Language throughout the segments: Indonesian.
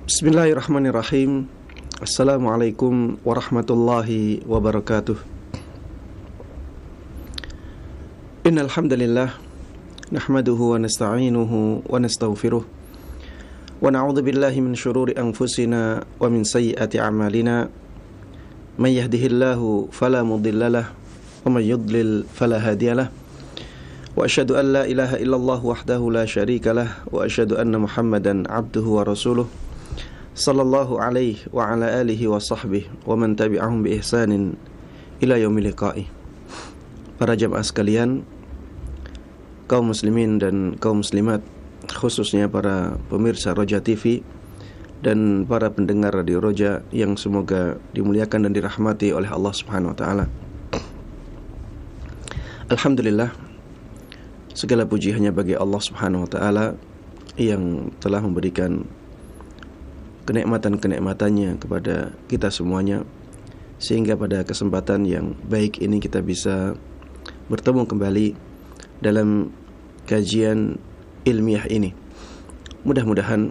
Bismillahirrahmanirrahim. Assalamualaikum warahmatullahi wabarakatuh. Innal hamdalillah nahmaduhu wa nasta'inuhu wa nastaghfiruh wa na'udzu billahi min shururi anfusina wa min sayyiati a'malina. May yahdihillahu fala mudhillalah wa may yudlil fala hadiyalah. Wa asyhadu an la ilaha illallah wahdahu la syarikalah wa asyhadu anna Muhammadan abduhu wa rasuluh sallallahu alaihi wa ala alihi wa sahbihi wa man tabi'ahum bi ihsanin ila yaumil liqa'i. Para jamaah sekalian, kaum muslimin dan kaum muslimat, khususnya para pemirsa Roja TV dan para pendengar Radio Roja yang semoga dimuliakan dan dirahmati oleh Allah Subhanahu wa taala. Alhamdulillah, segala puji hanya bagi Allah Subhanahu wa taala yang telah memberikan kenikmatan-kenikmatannya kepada kita semuanya, sehingga pada kesempatan yang baik ini kita bisa bertemu kembali dalam kajian ilmiah ini. Mudah-mudahan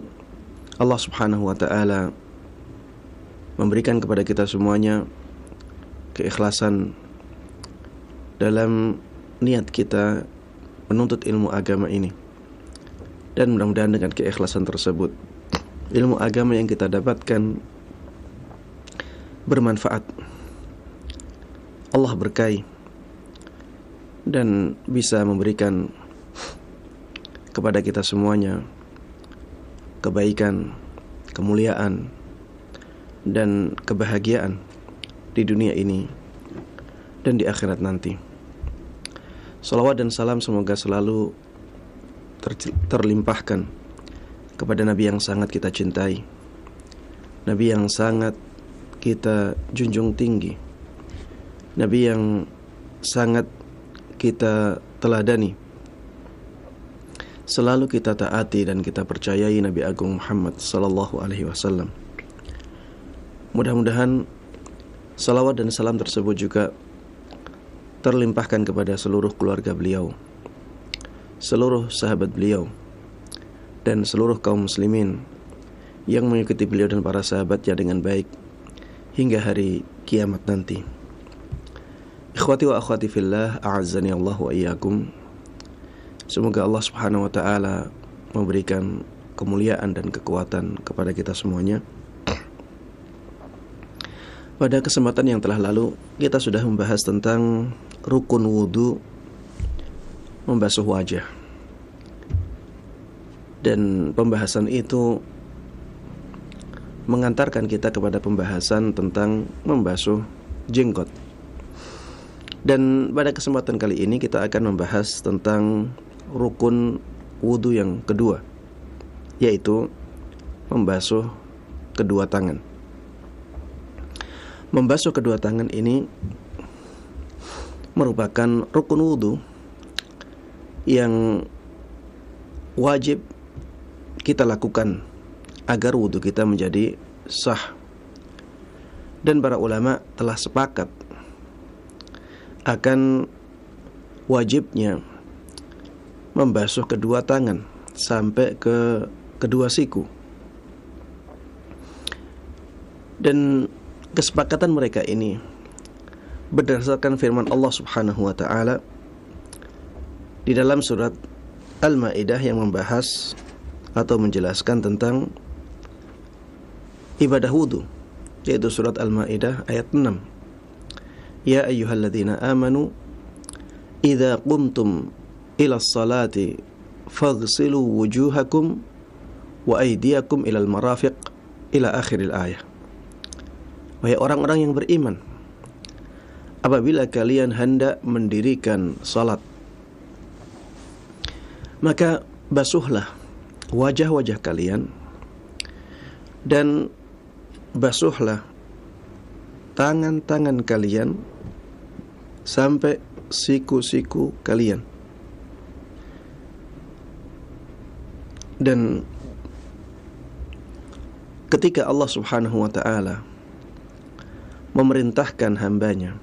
Allah Subhanahu wa taala memberikan kepada kita semuanya keikhlasan dalam niat kita menuntut ilmu agama ini, dan mudah-mudahan dengan keikhlasan tersebut ilmu agama yang kita dapatkan bermanfaat, Allah berkahi, dan bisa memberikan kepada kita semuanya kebaikan, kemuliaan, dan kebahagiaan di dunia ini dan di akhirat nanti. Salawat dan salam semoga selalu terlimpahkan kepada Nabi yang sangat kita cintai, Nabi yang sangat kita junjung tinggi, Nabi yang sangat kita teladani, selalu kita taati dan kita percayai, Nabi Agung Muhammad sallallahu alaihi wasallam. Mudah-mudahan salawat dan salam tersebut juga terlimpahkan kepada seluruh keluarga beliau, seluruh sahabat beliau, dan seluruh kaum muslimin yang mengikuti beliau dan para sahabatnya dengan baik hingga hari kiamat nanti. Ikhwati wa akhwati fillah, a'azzani Allah wa iyyakum. Semoga Allah Subhanahu wa taala memberikan kemuliaan dan kekuatan kepada kita semuanya. Pada kesempatan yang telah lalu kita sudah membahas tentang rukun wudu, membasuh wajah. Dan pembahasan itu mengantarkan kita kepada pembahasan tentang membasuh jenggot. Dan pada kesempatan kali ini kita akan membahas tentang rukun wudu yang kedua, yaitu membasuh kedua tangan. Membasuh kedua tangan ini merupakan rukun wudu yang wajib kita lakukan agar wudu kita menjadi sah. Dan para ulama telah sepakat akan wajibnya membasuh kedua tangan sampai ke kedua siku. Dan kesepakatan mereka ini berdasarkan firman Allah Subhanahu wa taala di dalam surat Al-Maidah yang membahas atau menjelaskan tentang ibadah wudu, yaitu surat Al-Maidah ayat 6. Ya ayyuhalladzina amanu idza qumtum ila sholati faghsilu wujuhakum wa aydiyakum ilal marafiq ila akhiril ayah. Wahai orang-orang yang beriman, apabila kalian hendak mendirikan salat, maka basuhlah wajah-wajah kalian dan basuhlah tangan-tangan kalian sampai siku-siku kalian. Dan ketika Allah Subhanahu wa ta'ala memerintahkan hambanya,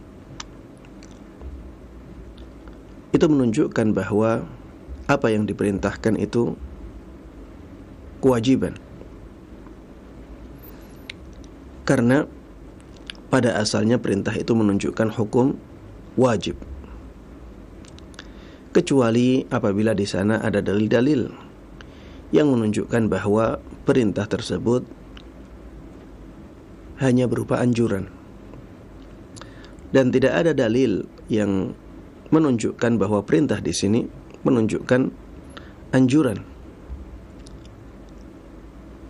itu menunjukkan bahwa apa yang diperintahkan itu kewajiban. Karena pada asalnya perintah itu menunjukkan hukum wajib, kecuali apabila di sana ada dalil-dalil yang menunjukkan bahwa perintah tersebut hanya berupa anjuran, dan tidak ada dalil yang menunjukkan bahwa perintah di sini menunjukkan anjuran.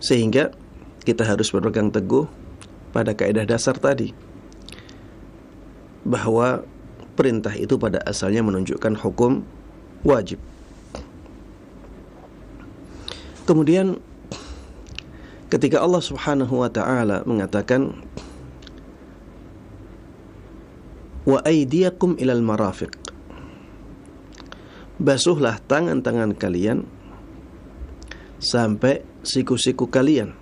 Sehingga kita harus berpegang teguh pada kaidah dasar tadi, bahwa perintah itu pada asalnya menunjukkan hukum wajib. Kemudian ketika Allah Subhanahu wa ta'ala mengatakan wa aydiyakum ilal marafiq, basuhlah tangan-tangan kalian sampai siku-siku kalian.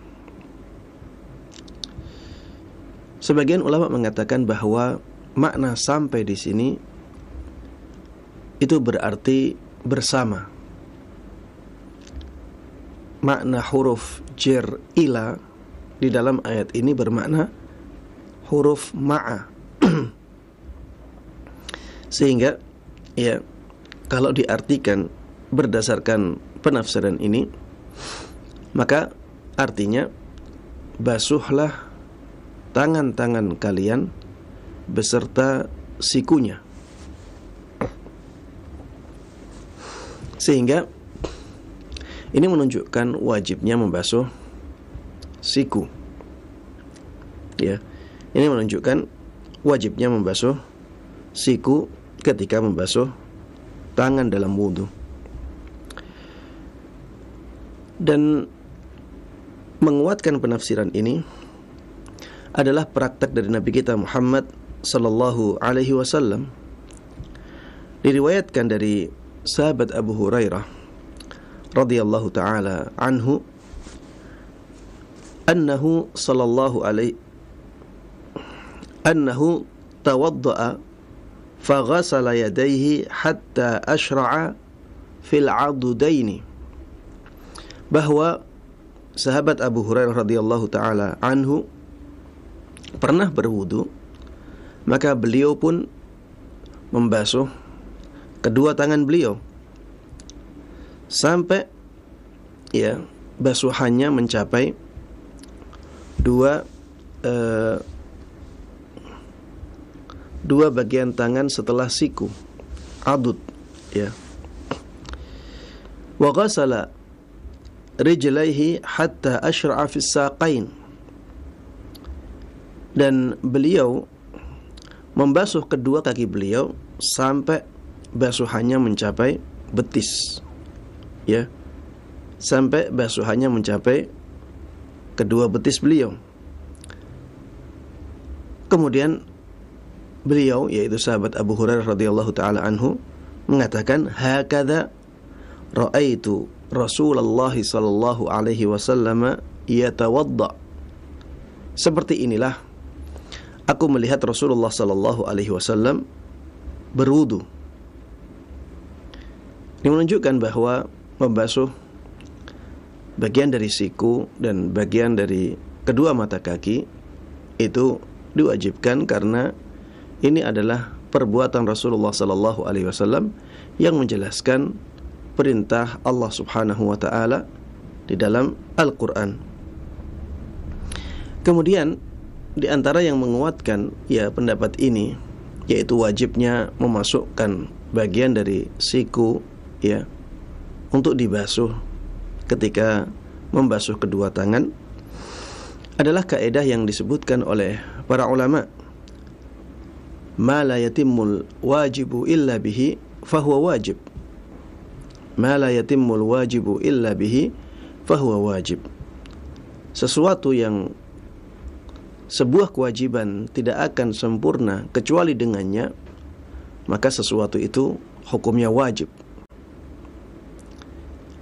Sebagian ulama mengatakan bahwa makna sampai di sini itu berarti bersama. Makna huruf jar ila di dalam ayat ini bermakna huruf ma'a. Sehingga ya, kalau diartikan berdasarkan penafsiran ini, maka artinya basuhlah tangan-tangan kalian beserta sikunya. Sehingga ini menunjukkan wajibnya membasuh siku. Ya, ini menunjukkan wajibnya membasuh siku ketika membasuh tangan dalam wudu. Dan menguatkan penafsiran ini adalah praktek dari Nabi kita Muhammad sallallahu alaihi wasallam. Diriwayatkan dari sahabat Abu Hurairah radhiyallahu taala anhu annahu tawadda'a faghasala yadayhi hatta ashra'a fil 'adudaini, bahwa sahabat Abu Hurairah radhiyallahu taala anhu pernah berwudu, maka beliau pun membasuh kedua tangan beliau sampai ya basuhannya mencapai dua bagian tangan setelah siku, adud, ya. Wa ghasala rijlaihi hatta ashra'a fis saqain, dan beliau membasuh kedua kaki beliau sampai basuhannya mencapai betis, ya, sampai basuhannya mencapai kedua betis beliau. Kemudian beliau, yaitu sahabat Abu Hurairah radhiyallahu taala anhu, mengatakan, hakadha ra'aitu Rasulullah sallallahu alaihi wasallam yatawadda, seperti inilah aku melihat Rasulullah sallallahu alaihi wasallam berwudu. Ini menunjukkan bahwa membasuh bagian dari siku dan bagian dari kedua mata kaki itu diwajibkan, karena ini adalah perbuatan Rasulullah sallallahu alaihi wasallam yang menjelaskan perintah Allah Subhanahu wa taala di dalam Al-Qur'an. Kemudian di antara yang menguatkan ya pendapat ini, yaitu wajibnya memasukkan bagian dari siku ya untuk dibasuh ketika membasuh kedua tangan, adalah kaidah yang disebutkan oleh para ulama, ma la yatimmul wajibu illa bihi fahuwa wajib, ma la yatimmul wajibu illa bihi fahuwa wajib. Sesuatu yang sebuah kewajiban tidak akan sempurna kecuali dengannya, maka sesuatu itu hukumnya wajib.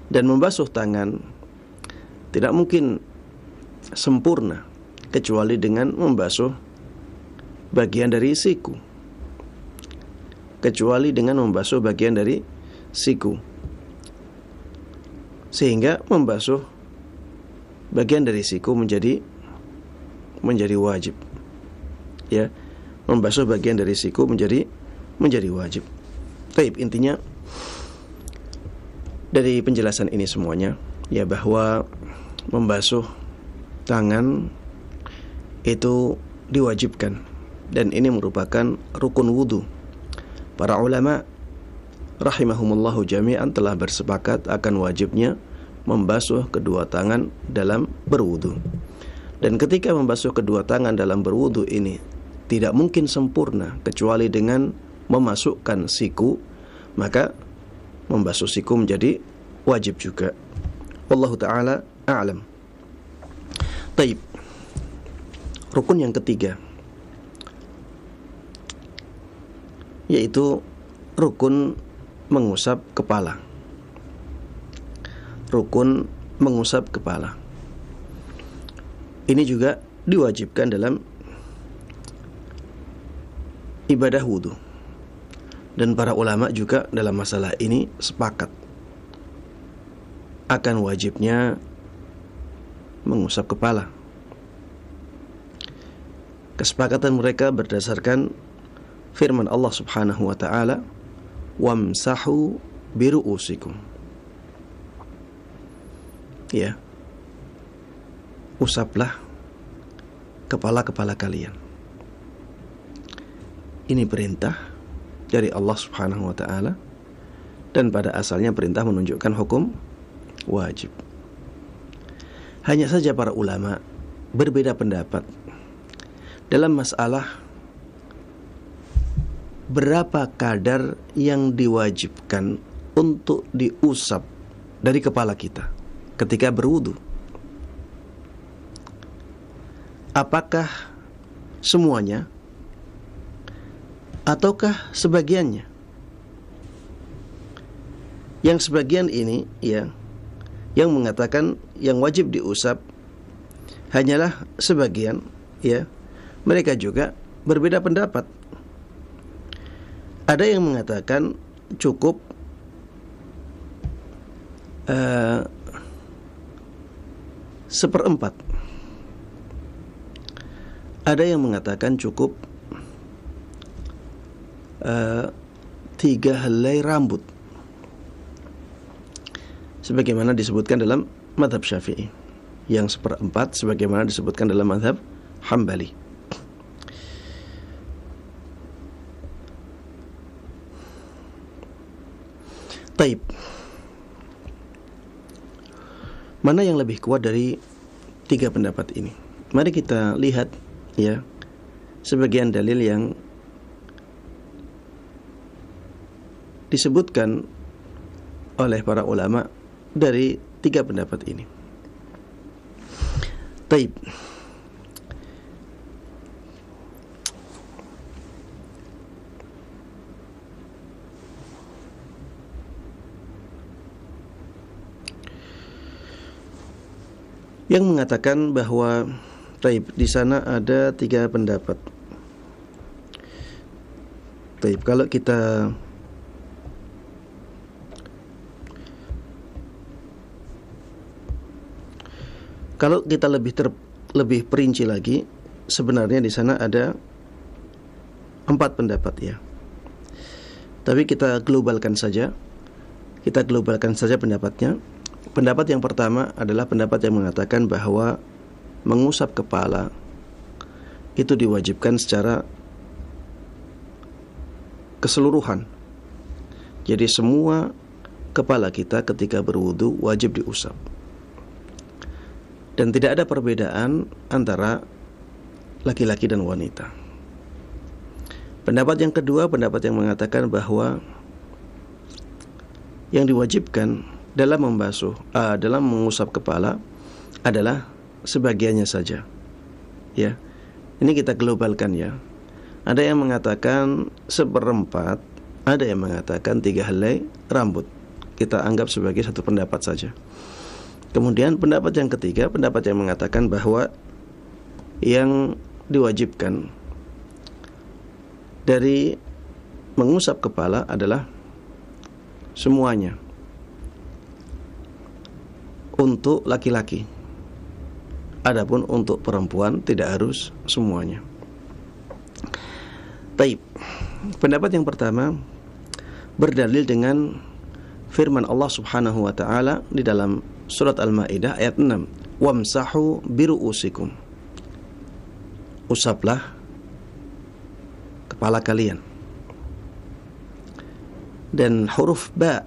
Dan membasuh tangan tidak mungkin sempurna kecuali dengan membasuh bagian dari siku, kecuali dengan membasuh bagian dari siku, sehingga membasuh bagian dari siku menjadi menjadi wajib. Ya, membasuh bagian dari siku menjadi wajib. Baik, intinya dari penjelasan ini semuanya ya, bahwa membasuh tangan itu diwajibkan dan ini merupakan rukun wudu. Para ulama rahimahumullahu jami'an telah bersepakat akan wajibnya membasuh kedua tangan dalam berwudu. Dan ketika membasuh kedua tangan dalam berwudu ini tidak mungkin sempurna kecuali dengan memasukkan siku, maka membasuh siku menjadi wajib juga. Wallahu ta'ala a'lam. Taib. Rukun yang ketiga, yaitu rukun mengusap kepala. Rukun mengusap kepala ini juga diwajibkan dalam ibadah wudu. Dan para ulama juga dalam masalah ini sepakat akan wajibnya mengusap kepala. Kesepakatan mereka berdasarkan firman Allah Subhanahu wa ta'ala, wamsahu biru'usikum. Ya, usaplah kepala-kepala kalian. Ini perintah dari Allah Subhanahu wa ta'ala, dan pada asalnya perintah menunjukkan hukum wajib. Hanya saja para ulama berbeda pendapat dalam masalah berapa kadar yang diwajibkan untuk diusap dari kepala kita ketika berwudu. Apakah semuanya ataukah sebagiannya? Yang sebagian ini ya, yang mengatakan yang wajib diusap hanyalah sebagian ya, mereka juga berbeda pendapat. Ada yang mengatakan cukup seperempat. Ada yang mengatakan cukup 3 helai rambut, sebagaimana disebutkan dalam mazhab Syafi'i. Yang seperempat sebagaimana disebutkan dalam mazhab Hambali. Taib. Mana yang lebih kuat dari 3 pendapat ini? Mari kita lihat ya sebagian dalil yang disebutkan oleh para ulama dari 3 pendapat ini. Taib. Yang mengatakan bahwa taib, di sana ada 3 pendapat. Taib, kalau kita lebih perinci lagi, sebenarnya di sana ada 4 pendapat ya. Tapi kita globalkan saja pendapatnya. Pendapat yang pertama adalah pendapat yang mengatakan bahwa mengusap kepala itu diwajibkan secara keseluruhan. Jadi semua kepala kita ketika berwudu wajib diusap. Dan tidak ada perbedaan antara laki-laki dan wanita. Pendapat yang kedua, pendapat yang mengatakan bahwa yang diwajibkan dalam mengusap kepala adalah sebagiannya saja. Ya. Ini kita globalkan ya. Ada yang mengatakan seperempat, ada yang mengatakan 3 helai rambut. Kita anggap sebagai satu pendapat saja. Kemudian pendapat yang ketiga, pendapat yang mengatakan bahwa yang diwajibkan dari mengusap kepala adalah semuanya untuk laki-laki. Adapun untuk perempuan tidak harus semuanya. Taib. Pendapat yang pertama berdalil dengan firman Allah Subhanahu wa taala di dalam surat Al-Maidah ayat 6, "Wamsahu biru'usikum." Usaplah kepala kalian. Dan huruf ba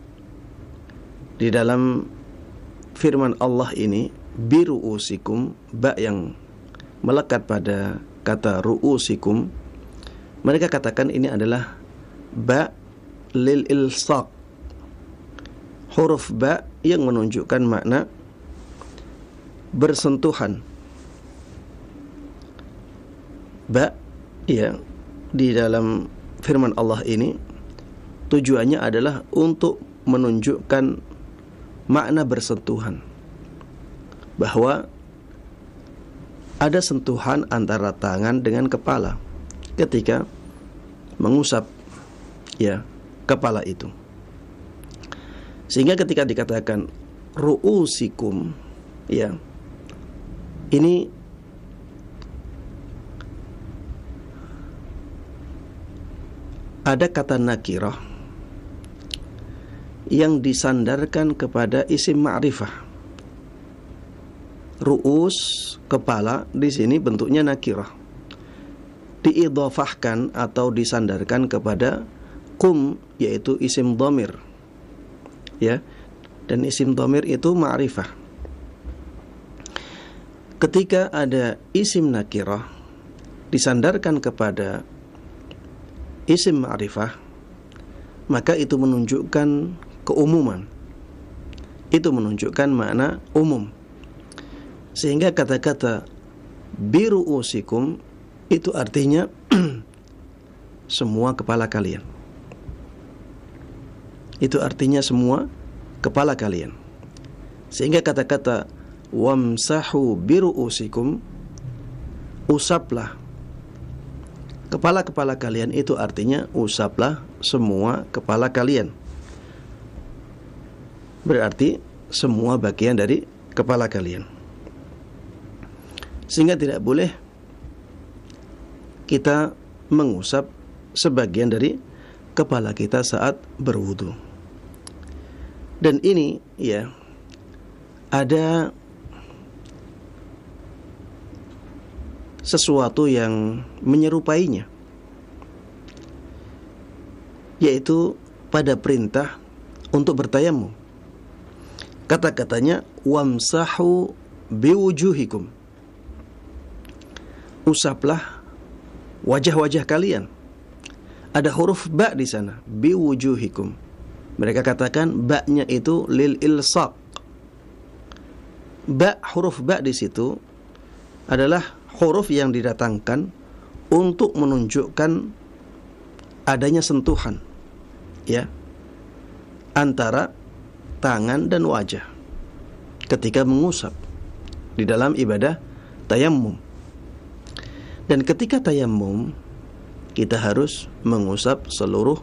di dalam firman Allah ini, biru'usikum, ba yang melekat pada kata ru'usikum, mereka katakan ini adalah ba lil ilsaq, huruf ba yang menunjukkan makna bersentuhan. Ba ya di dalam firman Allah ini tujuannya adalah untuk menunjukkan makna bersentuhan, bahwa ada sentuhan antara tangan dengan kepala ketika mengusap ya kepala itu. Sehingga ketika dikatakan ru'usikum ya, ini ada kata nakirah yang disandarkan kepada isim ma'rifah. Ru'us, kepala, di sini bentuknya nakirah, diidhafahkan atau disandarkan kepada kum, yaitu isim dhamir ya, dan isim dhamir itu ma'rifah. Ketika ada isim nakirah disandarkan kepada isim ma'rifah, maka itu menunjukkan keumuman, itu menunjukkan makna umum. Sehingga kata-kata biru'usikum itu artinya semua kepala kalian. Itu artinya semua kepala kalian. Sehingga kata-kata wamsahu biru'usikum, usaplah kepala-kepala kalian, itu artinya usaplah semua kepala kalian. Berarti semua bagian dari kepala kalian. Sehingga tidak boleh kita mengusap sebagian dari kepala kita saat berwudu. Dan ini ya ada sesuatu yang menyerupainya, yaitu pada perintah untuk bertayamum. Kata-katanya wamsahu biwujuhikum, usaplah wajah-wajah kalian. Ada huruf ba di sana, biwujuhikum. Mereka katakan ba-nya itu lil ilsaq. Ba, huruf ba di situ adalah huruf yang didatangkan untuk menunjukkan adanya sentuhan ya antara tangan dan wajah ketika mengusap di dalam ibadah tayammum. Dan ketika tayammum kita harus mengusap seluruh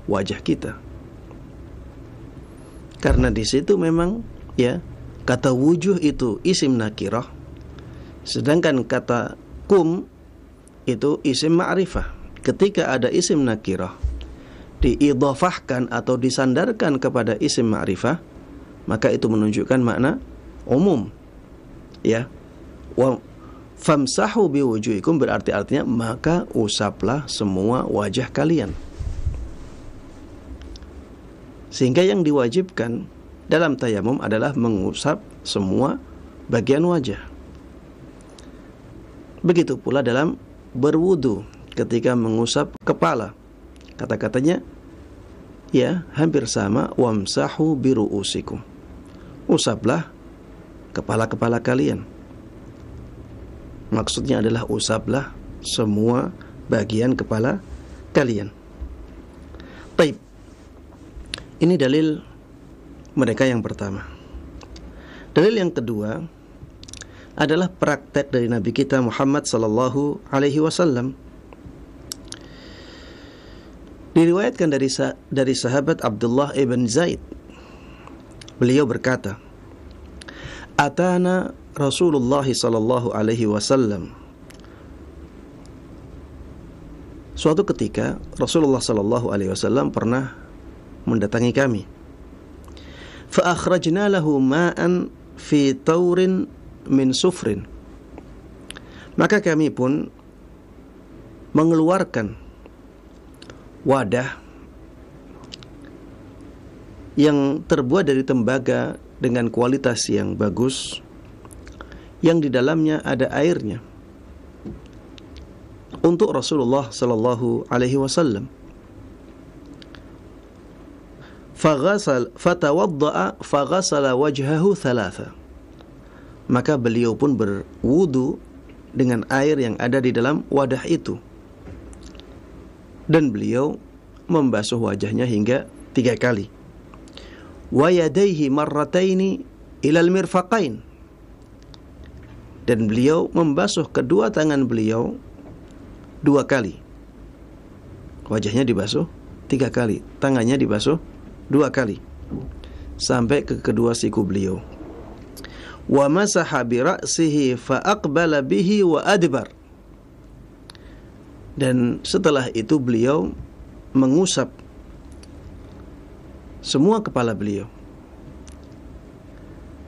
wajah kita, karena di situ memang ya kata wujuh itu isim nakirah, sedangkan kata kum itu isim ma'rifah. Ketika ada isim nakirah diidhafahkan atau disandarkan kepada isim ma'rifah, maka itu menunjukkan makna umum ya. Wa famsahu biwujuhikum berarti artinya maka usaplah semua wajah kalian. Sehingga yang diwajibkan dalam tayamum adalah mengusap semua bagian wajah. Begitu pula dalam berwudu ketika mengusap kepala. Kata-katanya ya hampir sama, wamsahu biru'usikum. Usaplah kepala-kepala kalian. Maksudnya adalah usaplah semua bagian kepala kalian. Baik. Ini dalil mereka yang pertama. Dalil yang kedua adalah praktek dari Nabi kita Muhammad sallallahu alaihi wasallam. Diriwayatkan dari sahabat Abdullah ibn Zaid. Beliau berkata, "Atana Rasulullah sallallahu alaihi wasallam. Suatu ketika Rasulullah sallallahu alaihi wasallam pernah mendatangi kami. Fa akhrajna lahu ma'an fi taurin min sufrin. Maka kami pun mengeluarkan wadah yang terbuat dari tembaga dengan kualitas yang bagus, yang di dalamnya ada airnya, untuk Rasulullah sallallahu alaihi wasallam. Fatawadda'a faghasala wajhahu thalatha. Maka beliau pun berwudu dengan air yang ada di dalam wadah itu, dan beliau membasuh wajahnya hingga 3 kali. Wa yadayhi marrataini ilal mirfaqain. Dan beliau membasuh kedua tangan beliau 2 kali. Wajahnya dibasuh 3 kali, tangannya dibasuh 2 kali, sampai ke kedua siku beliau. Wa masaha bi ra'sihi fa aqbala bihi wa adbar. Dan setelah itu beliau mengusap semua kepala beliau.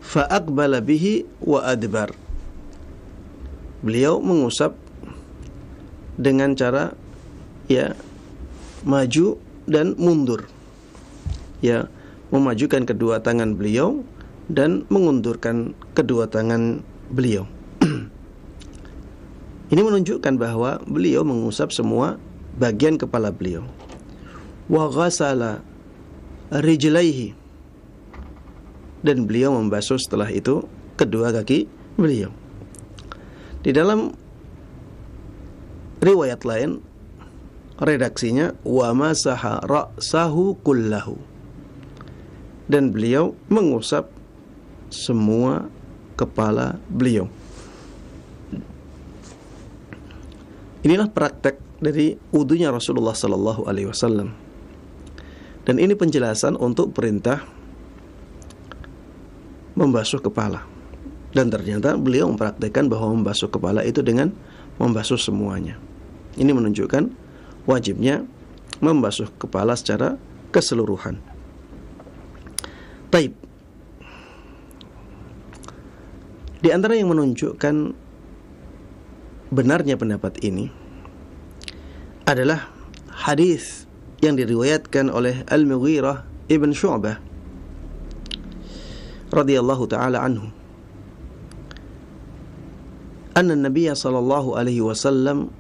Fa aqbala bihi wa adbar. Beliau mengusap dengan cara maju dan mundur. Memajukan kedua tangan beliau dan mengundurkan kedua tangan beliau. Ini menunjukkan bahwa beliau mengusap semua bagian kepala beliau. Wa ghasala rijlaihi. Dan beliau membasuh setelah itu kedua kaki beliau. Di dalam riwayat lain, redaksinya wa masaha ra'sahu kullahu. Dan beliau mengusap semua kepala beliau. Inilah praktek dari wudunya Rasulullah sallallahu alaihi wasallam. Dan ini penjelasan untuk perintah membasuh kepala. Dan ternyata beliau mempraktekkan bahwa membasuh kepala itu dengan membasuh semuanya. Ini menunjukkan wajibnya membasuh kepala secara keseluruhan. Taib. Di antara yang menunjukkan benarnya pendapat ini adalah hadis yang diriwayatkan oleh Al-Mughirah ibn Syu'bah radhiyallahu ta'ala anhu, anna Nabiya sallallahu alaihi wasallam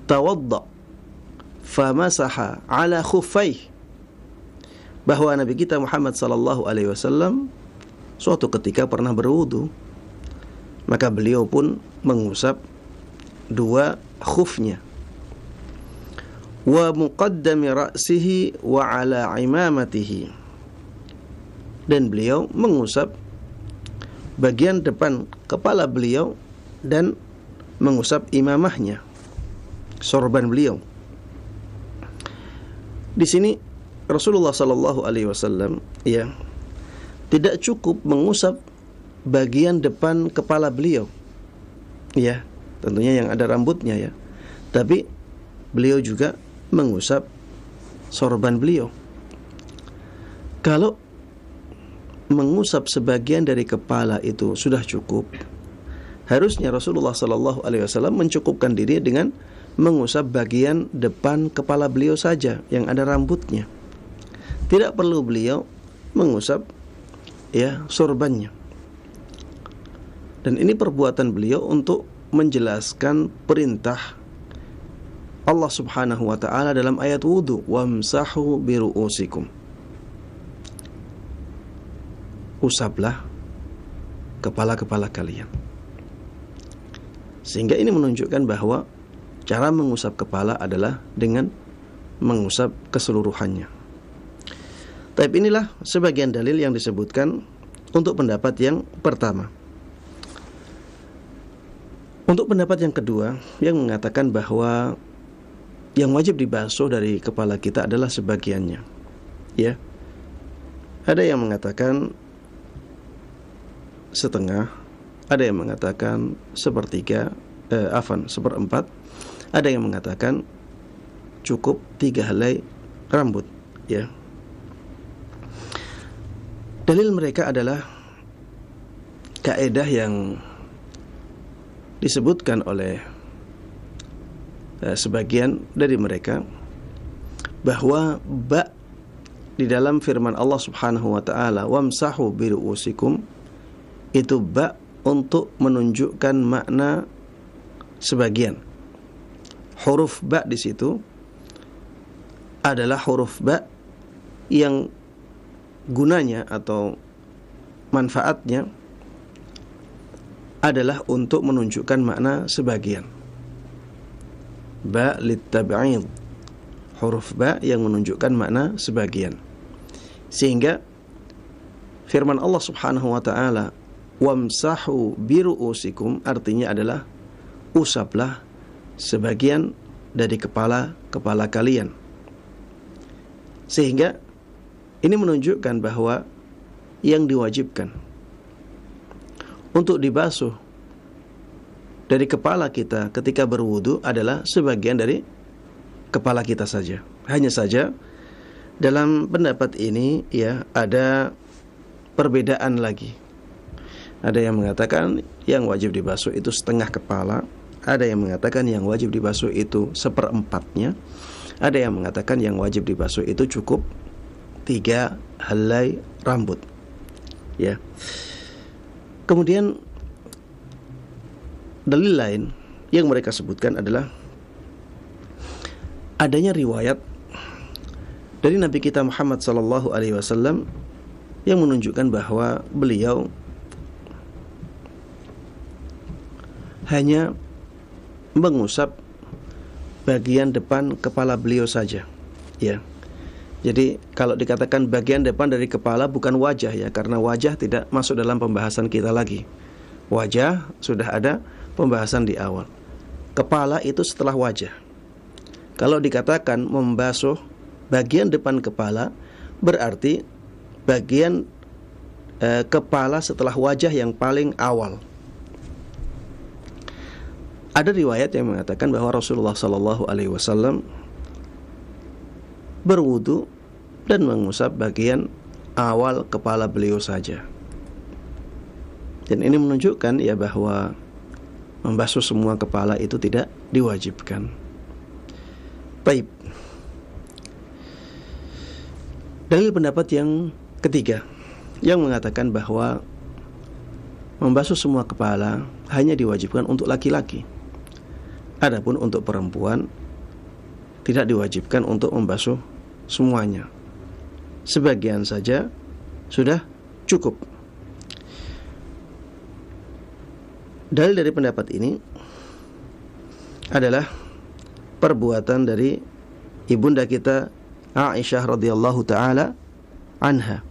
tawadda famasaha ala khuffaihi, bahwa Nabi kita Muhammad sallallahu alaihi wasallam suatu ketika pernah berwudu, maka beliau pun mengusap 2 khufnya, wa muqaddami ra'sihi wa ala imamatihi, dan beliau mengusap bagian depan kepala beliau dan mengusap imamahnya, sorban beliau. Di sini Rasulullah sallallahu alaihi wasallam tidak cukup mengusap bagian depan kepala beliau, tentunya yang ada rambutnya, tapi beliau juga mengusap sorban beliau. Kalau mengusap sebagian dari kepala itu sudah cukup, harusnya Rasulullah sallallahu alaihi wasallam mencukupkan diri dengan mengusap bagian depan kepala beliau saja yang ada rambutnya. Tidak perlu beliau mengusap sorbannya. Dan ini perbuatan beliau untuk menjelaskan perintah Allah Subhanahu wa taala dalam ayat wudu, wamsahu biru'usikum. Usaplah kepala-kepala kalian. Sehingga ini menunjukkan bahwa cara mengusap kepala adalah dengan mengusap keseluruhannya. Tapi inilah sebagian dalil yang disebutkan untuk pendapat yang pertama. Untuk pendapat yang kedua, yang mengatakan bahwa yang wajib dibasuh dari kepala kita adalah sebagiannya. Ada yang mengatakan setengah, ada yang mengatakan seperempat, ada yang mengatakan cukup 3 helai rambut, ya. Dalil mereka adalah kaidah yang disebutkan oleh sebagian dari mereka, bahwa ba di dalam firman Allah Subhanahu wa taala, wamsahu biru'usikum, itu ba untuk menunjukkan makna sebagian. Huruf ba di situ adalah huruf ba yang gunanya atau manfaatnya adalah untuk menunjukkan makna sebagian. Ba litab'id, huruf ba yang menunjukkan makna sebagian. Sehingga firman Allah Subhanahu wa taala, wamsahu biru'usikum, artinya adalah usaplah sebagian dari kepala kalian. Sehingga ini menunjukkan bahwa yang diwajibkan untuk dibasuh dari kepala kita ketika berwudu adalah sebagian dari kepala kita saja. Hanya saja dalam pendapat ini, ya, ada perbedaan lagi. Ada yang mengatakan yang wajib dibasuh itu setengah kepala, ada yang mengatakan yang wajib dibasuh itu seperempatnya, ada yang mengatakan yang wajib dibasuh itu cukup 3 helai rambut, ya. Kemudian dalil lain yang mereka sebutkan adalah adanya riwayat dari Nabi kita Muhammad sallallahu alaihi wasallam yang menunjukkan bahwa beliau hanya mengusap bagian depan kepala beliau saja, ya. Jadi kalau dikatakan bagian depan dari kepala bukan wajah, ya, karena wajah tidak masuk dalam pembahasan kita lagi. Wajah sudah ada pembahasan di awal. Kepala itu setelah wajah. Kalau dikatakan membasuh bagian depan kepala, berarti bagian kepala setelah wajah yang paling awal. Ada riwayat yang mengatakan bahwa Rasulullah sallallahu alaihi wasallam berwudu dan mengusap bagian awal kepala beliau saja. Dan ini menunjukkan, ya, bahwa membasuh semua kepala itu tidak diwajibkan. Baik. Dalil pendapat yang ketiga yang mengatakan bahwa membasuh semua kepala hanya diwajibkan untuk laki-laki. Adapun untuk perempuan tidak diwajibkan untuk membasuh semuanya. Sebagian saja sudah cukup. Dalil dari pendapat ini adalah perbuatan dari ibunda kita Aisyah radhiyallahu taala anha.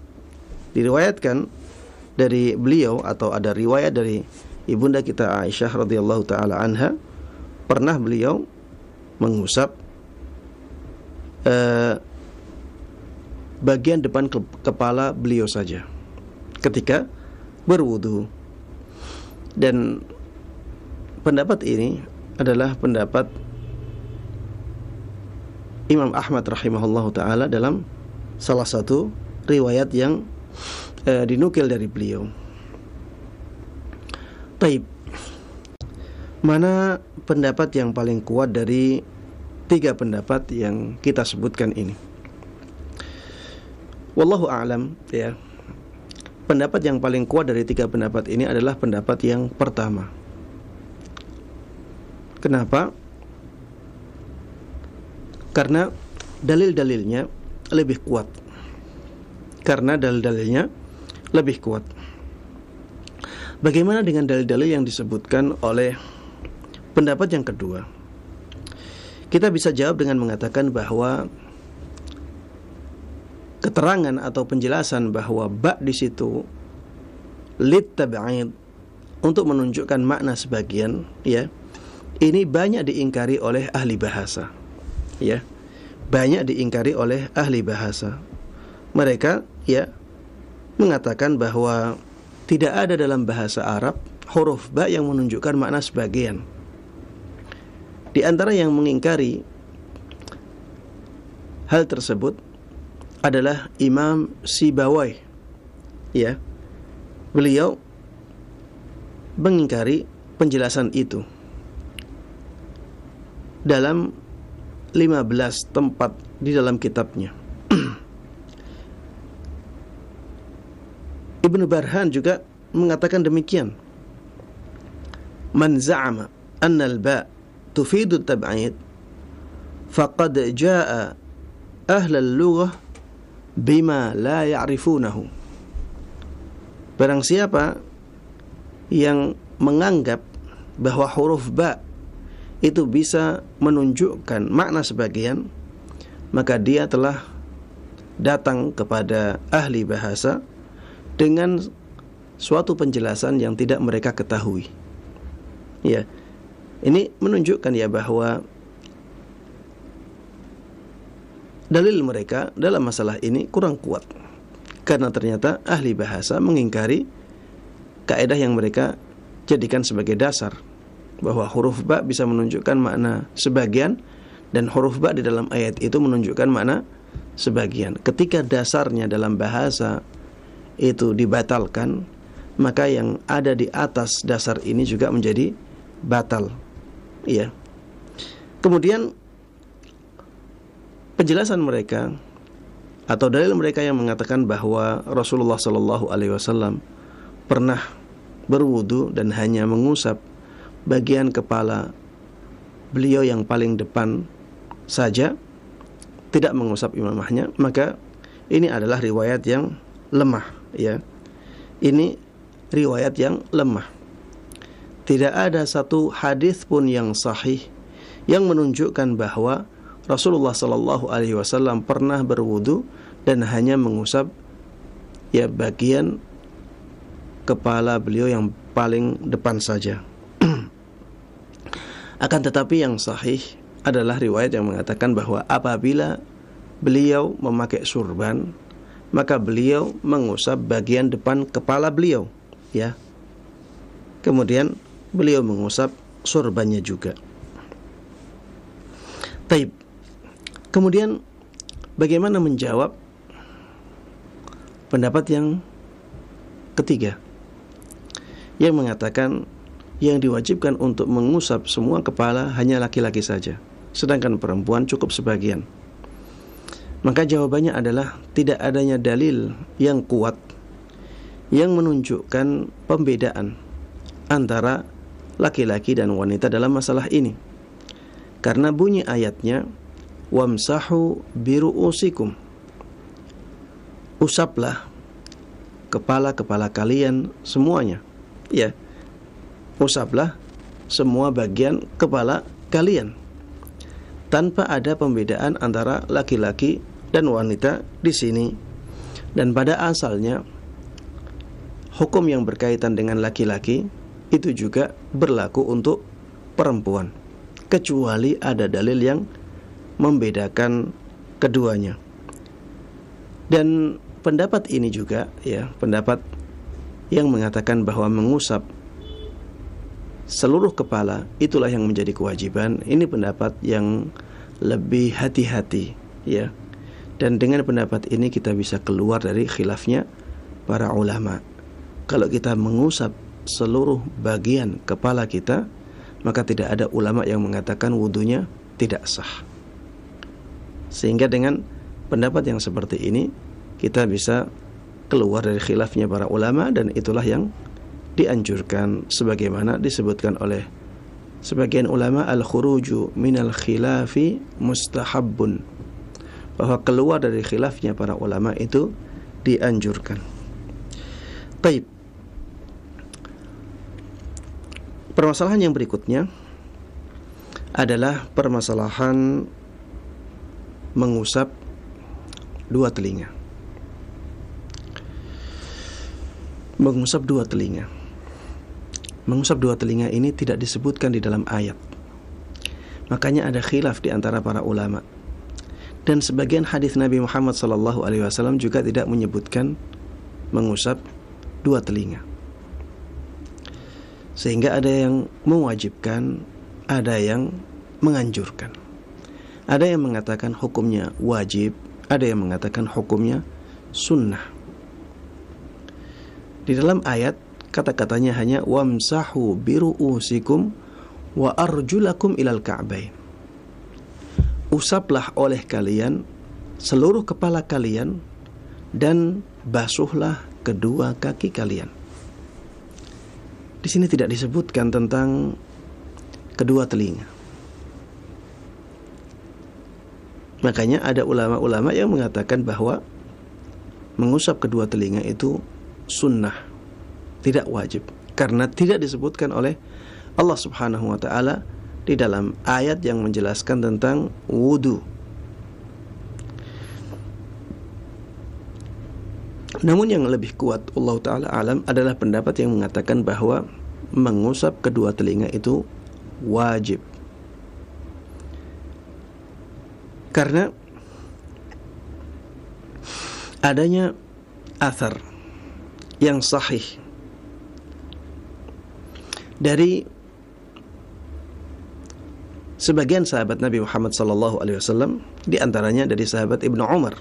Diriwayatkan dari beliau, atau ada riwayat dari ibunda kita Aisyah radhiyallahu taala anha, pernah beliau mengusap bagian depan kepala beliau saja ketika berwudu. Dan pendapat ini adalah pendapat Imam Ahmad rahimahullahu ta'ala dalam salah satu riwayat yang dinukil dari beliau. Taib, mana pendapat yang paling kuat dari 3 pendapat yang kita sebutkan ini? Wallahu a'lam, ya. Pendapat yang paling kuat dari 3 pendapat ini adalah pendapat yang pertama. Kenapa? Karena dalil-dalilnya lebih kuat. Bagaimana dengan dalil-dalil yang disebutkan oleh pendapat yang kedua? Kita bisa jawab dengan mengatakan bahwa keterangan atau penjelasan bahwa ba di situ lit tab'id, untuk menunjukkan makna sebagian, ya, ini banyak diingkari oleh ahli bahasa, ya, banyak diingkari oleh ahli bahasa. Mereka, ya, mengatakan bahwa tidak ada dalam bahasa Arab huruf ba yang menunjukkan makna sebagian. Di antara yang mengingkari hal tersebut adalah Imam Sibawai. Ya. Beliau mengingkari penjelasan itu dalam 15 tempat di dalam kitabnya. Ibnu Barhan juga mengatakan demikian. Man za'ama anna al-ba' tufidu at-tab'id faqad jaa'a ahla al-lughah bima la ya'rifunahu. Barang siapa yang menganggap bahwa huruf ba itu bisa menunjukkan makna sebagian, maka dia telah datang kepada ahli bahasa dengan suatu penjelasan yang tidak mereka ketahui. Ya, ini menunjukkan ya bahwa dalil mereka dalam masalah ini kurang kuat, karena ternyata ahli bahasa mengingkari kaidah yang mereka jadikan sebagai dasar, bahwa huruf ba bisa menunjukkan makna sebagian dan huruf ba di dalam ayat itu menunjukkan makna sebagian. Ketika dasarnya dalam bahasa itu dibatalkan, maka yang ada di atas dasar ini juga menjadi batal. Iya. Kemudian penjelasan mereka atau dalil mereka yang mengatakan bahwa Rasulullah Shallallahu Alaihi Wasallam pernah berwudu dan hanya mengusap bagian kepala beliau yang paling depan saja, tidak mengusap imamahnya, maka ini adalah riwayat yang lemah. Ya, ini riwayat yang lemah. Tidak ada satu hadis pun yang sahih yang menunjukkan bahwa Rasulullah Shallallahu Alaihi Wasallam pernah berwudu dan hanya mengusap ya bagian kepala beliau yang paling depan saja. Akan tetapi yang sahih adalah riwayat yang mengatakan bahwa apabila beliau memakai surban, maka beliau mengusap bagian depan kepala beliau, ya. Kemudian beliau mengusap surbannya juga. Taib. Kemudian bagaimana menjawab pendapat yang ketiga yang mengatakan yang diwajibkan untuk mengusap semua kepala hanya laki-laki saja, sedangkan perempuan cukup sebagian? Maka jawabannya adalah tidak adanya dalil yang kuat yang menunjukkan pembedaan antara laki-laki dan wanita dalam masalah ini. Karena bunyi ayatnya, wamsahu biru'usikum, usaplah kepala-kepala kalian semuanya. Ya, usaplah semua bagian kepala kalian, tanpa ada pembedaan antara laki-laki dan wanita di sini. Dan pada asalnya hukum yang berkaitan dengan laki-laki itu juga berlaku untuk perempuan, kecuali ada dalil yang membedakan keduanya. Dan pendapat ini juga ya, pendapat yang mengatakan bahwa mengusap seluruh kepala itulah yang menjadi kewajiban, ini pendapat yang lebih hati-hati, ya. Dan dengan pendapat ini kita bisa keluar dari khilafnya para ulama. Kalau kita mengusap seluruh bagian kepala kita, maka tidak ada ulama yang mengatakan wudunya tidak sah. Sehingga dengan pendapat yang seperti ini kita bisa keluar dari khilafnya para ulama, dan itulah yang dianjurkan sebagaimana disebutkan oleh sebagian ulama, al-khuruju minal khilafi mustahabbun, bahwa keluar dari khilafnya para ulama itu dianjurkan. Baik. Permasalahan yang berikutnya adalah permasalahan mengusap dua telinga. Mengusap dua telinga. Mengusap dua telinga ini tidak disebutkan di dalam ayat. Makanya ada khilaf di antara para ulama. Dan sebagian hadis Nabi Muhammad SAW juga tidak menyebutkan mengusap dua telinga. Sehingga ada yang mewajibkan, ada yang menganjurkan. Ada yang mengatakan hukumnya wajib, ada yang mengatakan hukumnya sunnah. Di dalam ayat kata-katanya hanya wamsahu biru'usikum wa arjulakum ilal ka'bain. Usaplah oleh kalian seluruh kepala kalian dan basuhlah kedua kaki kalian. Di sini tidak disebutkan tentang kedua telinga. Makanya ada ulama-ulama yang mengatakan bahwa mengusap kedua telinga itu sunnah, tidak wajib, karena tidak disebutkan oleh Allah Subhanahu wa taala di dalam ayat yang menjelaskan tentang wudu. Namun yang lebih kuat, Allah Ta'ala alam, adalah pendapat yang mengatakan bahwa mengusap kedua telinga itu wajib. Karena adanya athar yang sahih dari sebagian sahabat Nabi Muhammad SAW, di antaranya dari sahabat Ibnu Umar,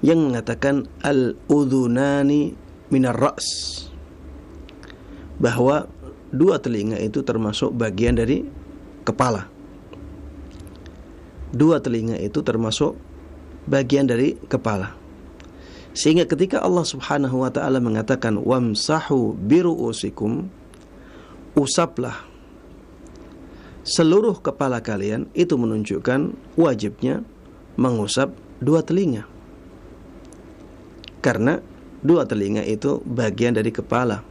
yang mengatakan al-udhunani minar ra's, bahwa dua telinga itu termasuk bagian dari kepala. Dua telinga itu termasuk bagian dari kepala. Sehingga ketika Allah Subhanahu wa taala mengatakan wamsahu biru'usikum, usaplah seluruh kepala kalian, itu menunjukkan wajibnya mengusap dua telinga. Karena dua telinga itu bagian dari kepala.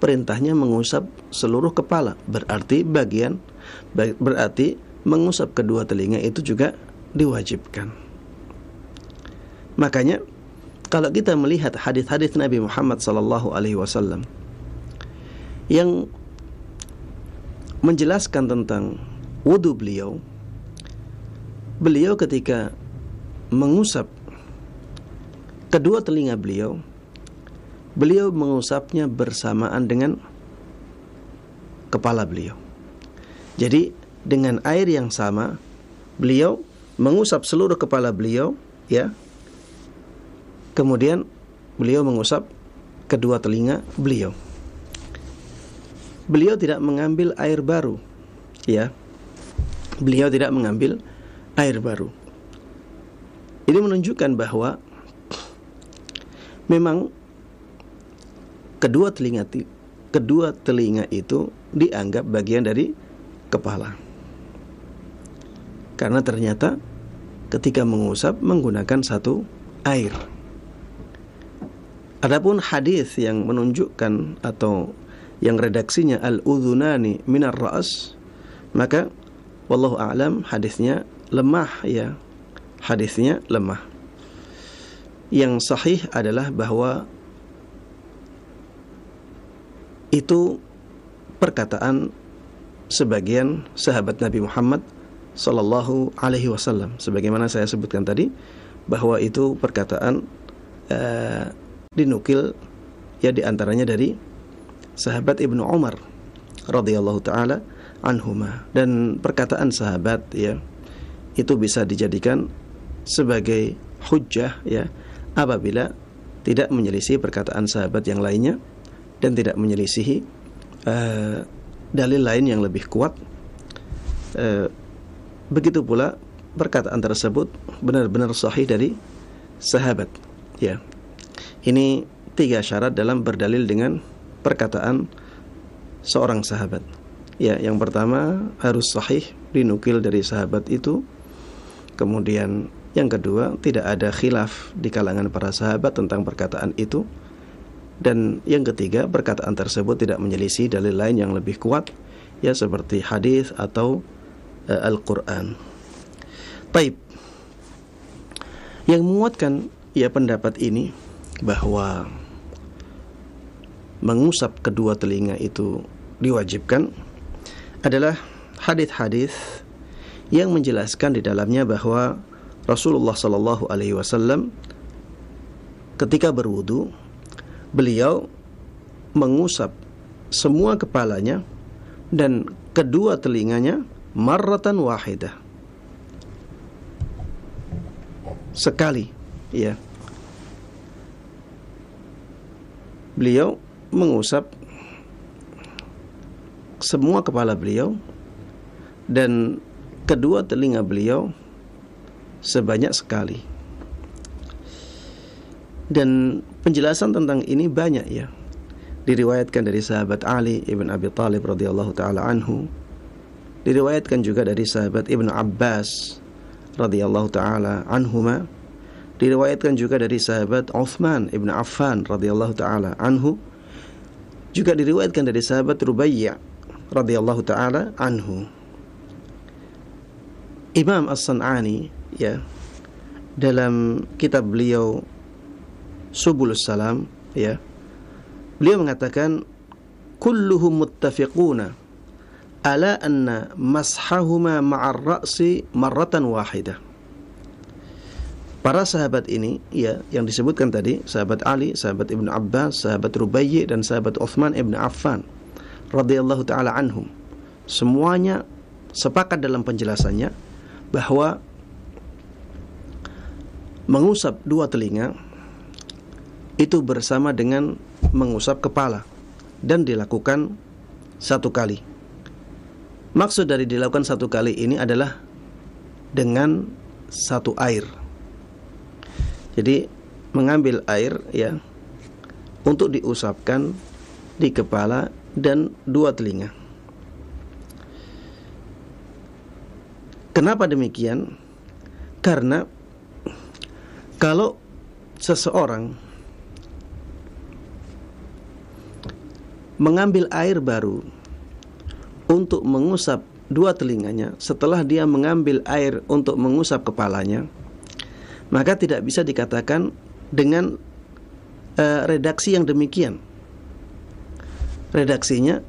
Perintahnya mengusap seluruh kepala, berarti mengusap kedua telinga itu juga diwajibkan. Makanya kalau kita melihat hadis-hadis Nabi Muhammad SAW yang menjelaskan tentang wudu beliau ketika mengusap kedua telinga beliau mengusapnya bersamaan dengan kepala beliau. Jadi dengan air yang sama beliau mengusap seluruh kepala beliau, ya. Kemudian beliau mengusap kedua telinga beliau. Beliau tidak mengambil air baru, ya. Beliau tidak mengambil air baru. Ini menunjukkan bahwa memang kedua telinga itu dianggap bagian dari kepala. Karena ternyata ketika mengusap menggunakan satu air. Adapun hadis yang menunjukkan atau yang redaksinya al-udhunani minar ra's, maka wallahu a'lam hadisnya lemah, ya. Hadisnya lemah. Yang sahih adalah bahwa itu perkataan sebagian sahabat Nabi Muhammad sallallahu alaihi wasallam, sebagaimana saya sebutkan tadi, bahwa itu perkataan dinukil, ya, diantaranya dari sahabat Ibnu Umar radhiyallahu taala anhuma. Dan perkataan sahabat, ya, itu bisa dijadikan sebagai hujjah, ya, apabila tidak menyelisih perkataan sahabat yang lainnya dan tidak menyelisihi dalil lain yang lebih kuat. Begitu pula perkataan tersebut benar-benar sahih dari sahabat, ya. Ini 3 syarat dalam berdalil dengan perkataan seorang sahabat. Ya, yang pertama harus sahih, dinukil dari sahabat itu. Kemudian yang kedua, tidak ada khilaf di kalangan para sahabat tentang perkataan itu. Dan yang ketiga, perkataan tersebut tidak menyelisih dalil lain yang lebih kuat, ya, seperti hadis atau Al-Quran. Baik. Yang menguatkan, ya, pendapat ini bahwa mengusap kedua telinga itu diwajibkan adalah hadis-hadis yang menjelaskan di dalamnya bahwa Rasulullah sallallahu alaihi wasallam ketika berwudu, beliau mengusap semua kepalanya dan kedua telinganya marratan wahidah, sekali, ya. Beliau mengusap semua kepala beliau dan kedua telinga beliau sebanyak sekali. Dan penjelasan tentang ini banyak, ya. Diriwayatkan dari sahabat Ali ibn Abi Thalib radhiyallahu taala anhu, diriwayatkan juga dari sahabat Ibnu Abbas radhiyallahu taala anhuma, diriwayatkan juga dari sahabat Uthman ibn Affan radhiyallahu taala anhu, juga diriwayatkan dari sahabat Rubai' radhiyallahu taala anhu. Imam As-San'ani, ya, dalam kitab beliau Subulus Salam, ya, beliau mengatakan kulluhum muttafiquna ala anna mashahuma ma'ar ra'si marratan wahidah. Para sahabat ini, ya, yang disebutkan tadi, sahabat Ali, sahabat Ibnu Abbas, sahabat Rubai' dan sahabat Uthman ibn Affan radhiyallahu taala anhum, semuanya sepakat dalam penjelasannya bahwa mengusap dua telinga itu bersama dengan mengusap kepala dan dilakukan satu kali. Maksud dari dilakukan satu kali ini adalah dengan satu air. Jadi mengambil air, ya, untuk diusapkan di kepala dan dua telinga. Kenapa demikian? Karena kalau seseorang mengambil air baru untuk mengusap dua telinganya setelah dia mengambil air untuk mengusap kepalanya, maka tidak bisa dikatakan dengan redaksi yang demikian. Redaksinya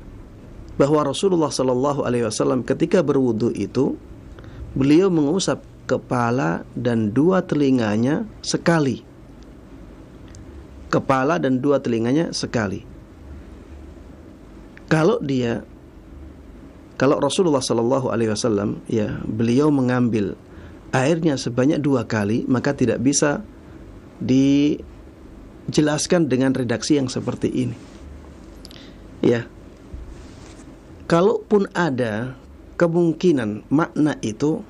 bahwa Rasulullah Shallallahu Alaihi Wasallam ketika berwudu itu beliau mengusap kepala dan dua telinganya sekali. Kepala dan dua telinganya sekali. Kalau Rasulullah Shallallahu Alaihi Wasallam, ya, beliau mengambil airnya sebanyak dua kali, maka tidak bisa dijelaskan dengan redaksi yang seperti ini, ya. Kalaupun ada kemungkinan makna itu,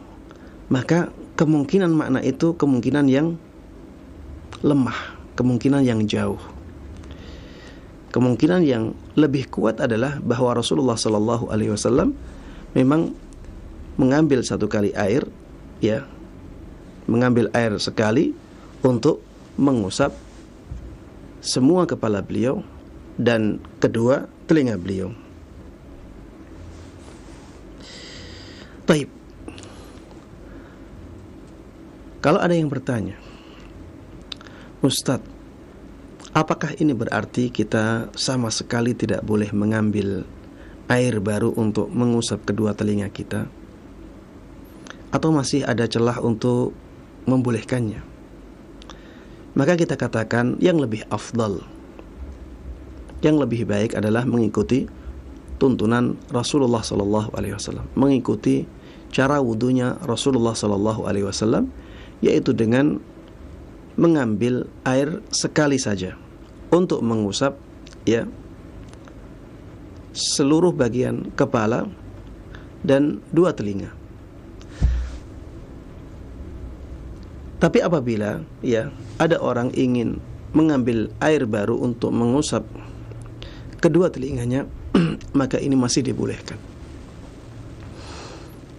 maka kemungkinan makna itu kemungkinan yang lemah, kemungkinan yang jauh. Kemungkinan yang lebih kuat adalah bahwa Rasulullah Sallallahu Alaihi Wasallam memang mengambil satu kali air, ya, mengambil air sekali untuk mengusap semua kepala beliau dan kedua telinga beliau. Taib. Kalau ada yang bertanya, Ustadz, apakah ini berarti kita sama sekali tidak boleh mengambil air baru untuk mengusap kedua telinga kita? Atau masih ada celah untuk membolehkannya? Maka kita katakan yang lebih afdal, yang lebih baik adalah mengikuti tuntunan Rasulullah Sallallahu Alaihi Wasallam, mengikuti cara wudunya Rasulullah Sallallahu Alaihi Wasallam, yaitu dengan mengambil air sekali saja untuk mengusap, ya, seluruh bagian kepala dan dua telinga. Tapi apabila, ya, ada orang ingin mengambil air baru untuk mengusap kedua telinganya, maka ini masih dibolehkan.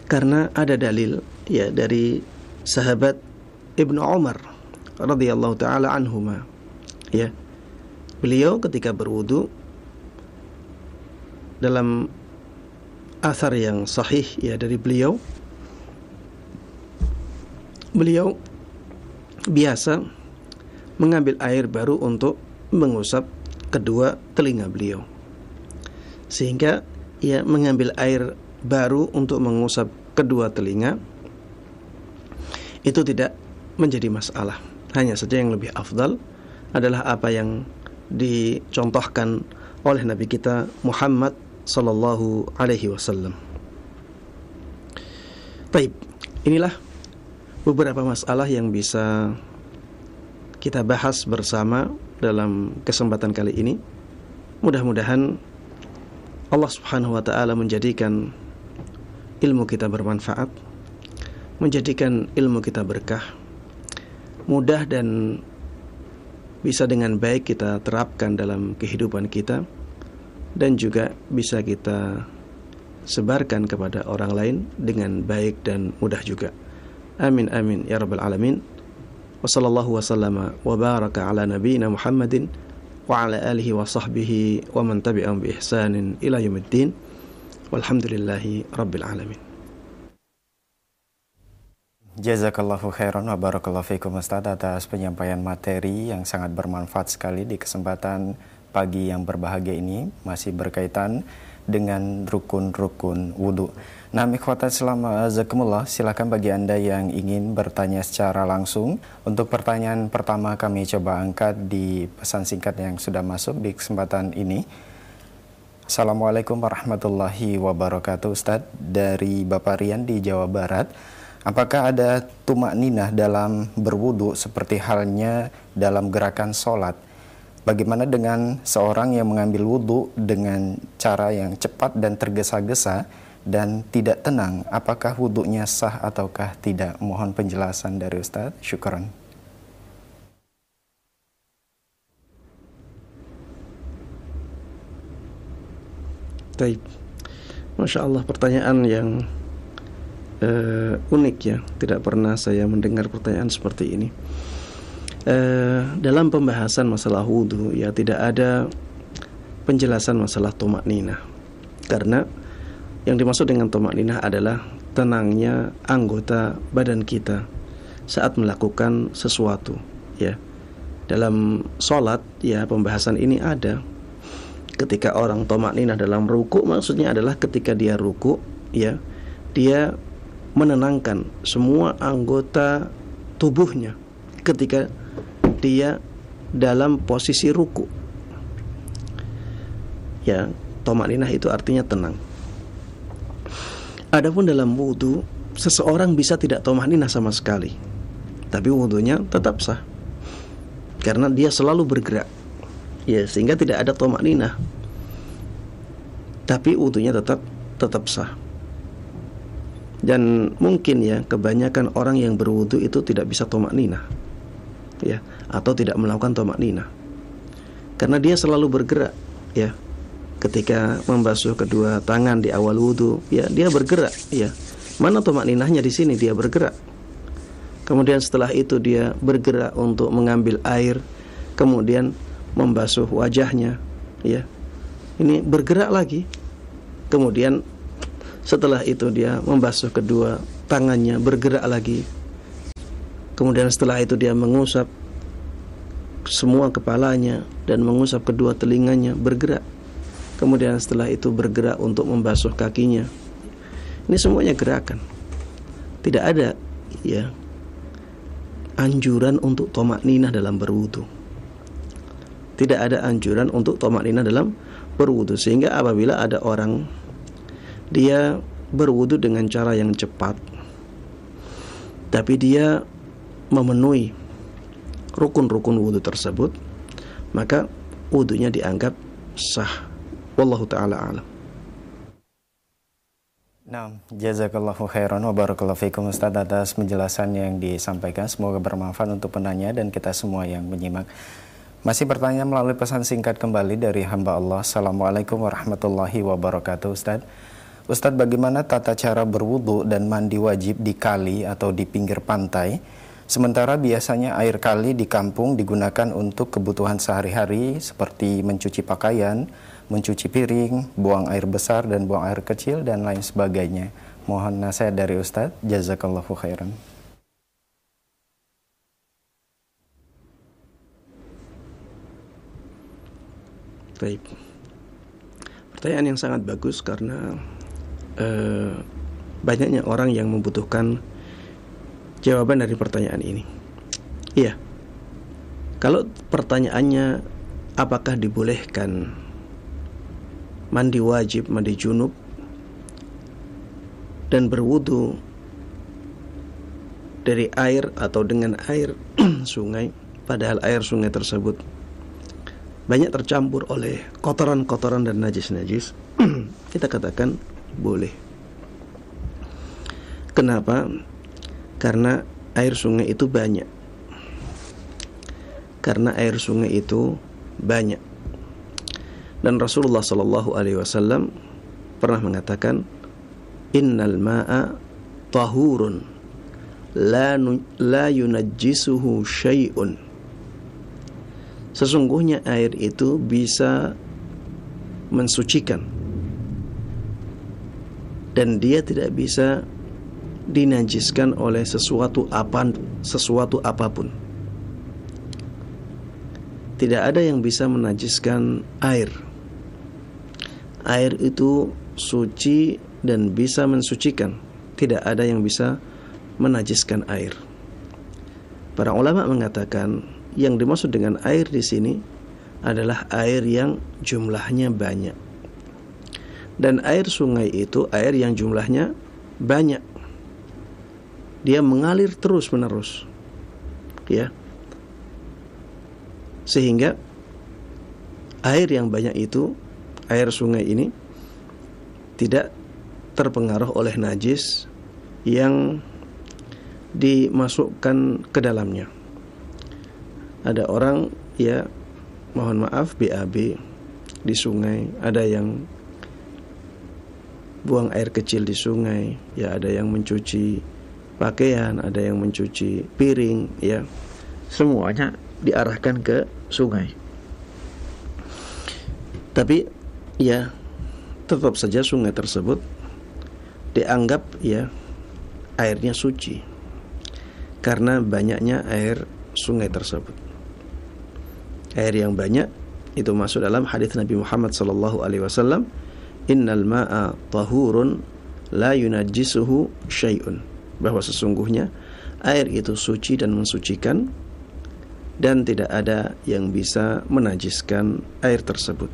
Karena ada dalil, ya, dari sahabat Ibnu Umar radhiyallahu taala anhuma, ya. Beliau ketika berwudu, dalam athar yang sahih, ya, dari beliau biasa mengambil air baru untuk mengusap kedua telinga beliau. Sehingga, ya, mengambil air baru untuk mengusap kedua telinga itu tidak menjadi masalah. Hanya saja yang lebih afdal adalah apa yang dicontohkan oleh Nabi kita Muhammad sallallahu alaihi wasallam. Baik, inilah beberapa masalah yang bisa kita bahas bersama dalam kesempatan kali ini. Mudah-mudahan Allah Subhanahu wa taala menjadikan ilmu kita bermanfaat, menjadikan ilmu kita berkah, mudah dan bisa dengan baik kita terapkan dalam kehidupan kita, dan juga bisa kita sebarkan kepada orang lain dengan baik dan mudah juga. Amin amin ya rabbal alamin. Wa sallallahu wa sallama wa baraka ala nabiyyina Muhammadin wa ala alihi wa sahbihi wa man tabi'ahum bi ihsanin ila yaumiddin. Walhamdulillahi rabbil alamin. Jazakallahu khairan wa barakallahu fikum Ustaz atas penyampaian materi yang sangat bermanfaat sekali di kesempatan pagi yang berbahagia ini, masih berkaitan dengan rukun-rukun wudu. Nah, ikhwatat Islam azakumullah, silakan bagi Anda yang ingin bertanya secara langsung. Untuk pertanyaan pertama kami coba angkat di pesan singkat yang sudah masuk di kesempatan ini. Assalamualaikum warahmatullahi wabarakatuh Ustaz, dari Bapak Rian di Jawa Barat. Apakah ada tumak ninah dalam berwudu seperti halnya dalam gerakan sholat? Bagaimana dengan seorang yang mengambil wudu dengan cara yang cepat dan tergesa-gesa dan tidak tenang? Apakah wudunya sah ataukah tidak? Mohon penjelasan dari Ustaz. Syukran. Baik. Masya Allah, pertanyaan yang unik ya. Tidak pernah saya mendengar pertanyaan seperti ini. Dalam pembahasan masalah wudu ya, tidak ada penjelasan masalah tumak ninah. Karena yang dimaksud dengan tumak ninah adalah tenangnya anggota badan kita saat melakukan sesuatu ya. Dalam sholat ya, pembahasan ini ada. Ketika orang tumak ninah dalam ruku, maksudnya adalah ketika dia ruku ya, dia menenangkan semua anggota tubuhnya ketika dia dalam posisi ruku. Ya, tumakninah itu artinya tenang. Adapun dalam wudu, seseorang bisa tidak tumakninah sama sekali, tapi wudunya tetap sah karena dia selalu bergerak. Ya, sehingga tidak ada tumakninah, tapi wudunya tetap sah. Dan mungkin ya, kebanyakan orang yang berwudu itu tidak bisa tumakninah ya, atau tidak melakukan tumakninah karena dia selalu bergerak ya. Ketika membasuh kedua tangan di awal wudu ya, dia bergerak ya. Mana tumakninahnya di sini? Dia bergerak. Kemudian setelah itu dia bergerak untuk mengambil air, kemudian membasuh wajahnya ya. Ini bergerak lagi. Kemudian setelah itu dia membasuh kedua tangannya, bergerak lagi. Kemudian setelah itu dia mengusap semua kepalanya dan mengusap kedua telinganya, bergerak. Kemudian setelah itu bergerak untuk membasuh kakinya. Ini semuanya gerakan. Tidak ada ya anjuran untuk tumakninah dalam berwudu. Tidak ada anjuran untuk tumakninah dalam berwudu. Sehingga apabila ada orang dia berwudu dengan cara yang cepat, tapi dia memenuhi rukun-rukun wudu tersebut, maka wudunya dianggap sah. Wallahu ta'ala a'lam. Nah, jazakallahu khairan wa barakallahu fikum Ustaz atas penjelasan yang disampaikan. Semoga bermanfaat untuk penanya dan kita semua yang menyimak. Masih bertanya melalui pesan singkat kembali dari hamba Allah. Assalamualaikum warahmatullahi wabarakatuh Ustaz. Ustaz, bagaimana tata cara berwudu dan mandi wajib di kali atau di pinggir pantai? Sementara biasanya air kali di kampung digunakan untuk kebutuhan sehari-hari seperti mencuci pakaian, mencuci piring, buang air besar dan buang air kecil dan lain sebagainya. Mohon nasihat dari Ustaz. Jazakallahu khairan. Baik. Pertanyaan yang sangat bagus karena banyaknya orang yang membutuhkan jawaban dari pertanyaan ini. Iya. Kalau pertanyaannya apakah dibolehkan mandi wajib, mandi junub, dan berwudu dari air atau dengan air sungai, padahal air sungai tersebut banyak tercampur oleh kotoran-kotoran dan najis-najis, kita katakan boleh. Kenapa? Karena air sungai itu banyak. Karena air sungai itu banyak. Dan Rasulullah sallallahu alaihi wasallam pernah mengatakan, "Innal ma'a tahurun la yunajjisuhu syai'un." Sesungguhnya air itu bisa mensucikan dan dia tidak bisa dinajiskan oleh sesuatu apapun. Tidak ada yang bisa menajiskan air. Air itu suci dan bisa mensucikan. Tidak ada yang bisa menajiskan air. Para ulama mengatakan yang dimaksud dengan air di sini adalah air yang jumlahnya banyak. Dan air sungai itu air yang jumlahnya banyak. Dia mengalir terus-menerus. Ya. Sehingga air yang banyak itu, air sungai ini tidak terpengaruh oleh najis yang dimasukkan ke dalamnya. Ada orang, ya mohon maaf, BAB di sungai, ada yang buang air kecil di sungai, ya ada yang mencuci pakaian, ada yang mencuci piring, ya semuanya diarahkan ke sungai. Tapi ya tetap saja sungai tersebut dianggap ya airnya suci karena banyaknya air sungai tersebut. Air yang banyak itu masuk dalam hadis Nabi Muhammad sallallahu alaihi wasallam, "Innal ma'a tahurun la yunajjisuhu syai'un." Bahwa sesungguhnya air itu suci dan mensucikan dan tidak ada yang bisa menajiskan air tersebut.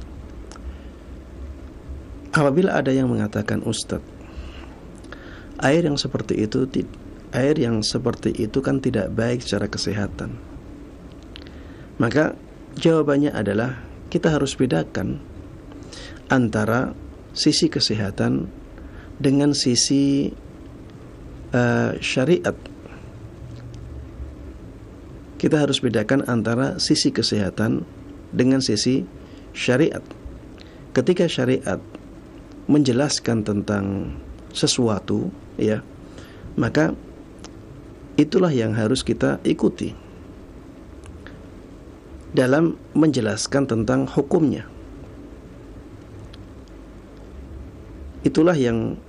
Apabila ada yang mengatakan, "Ustaz, air yang seperti itu kan tidak baik secara kesehatan." Maka jawabannya adalah kita harus bedakan antara sisi kesehatan dengan sisi syariat. Kita harus bedakan antara sisi kesehatan dengan sisi syariat. Ketika syariat menjelaskan tentang sesuatu, ya, maka itulah yang harus kita ikuti dalam menjelaskan tentang hukumnya. Itulah yang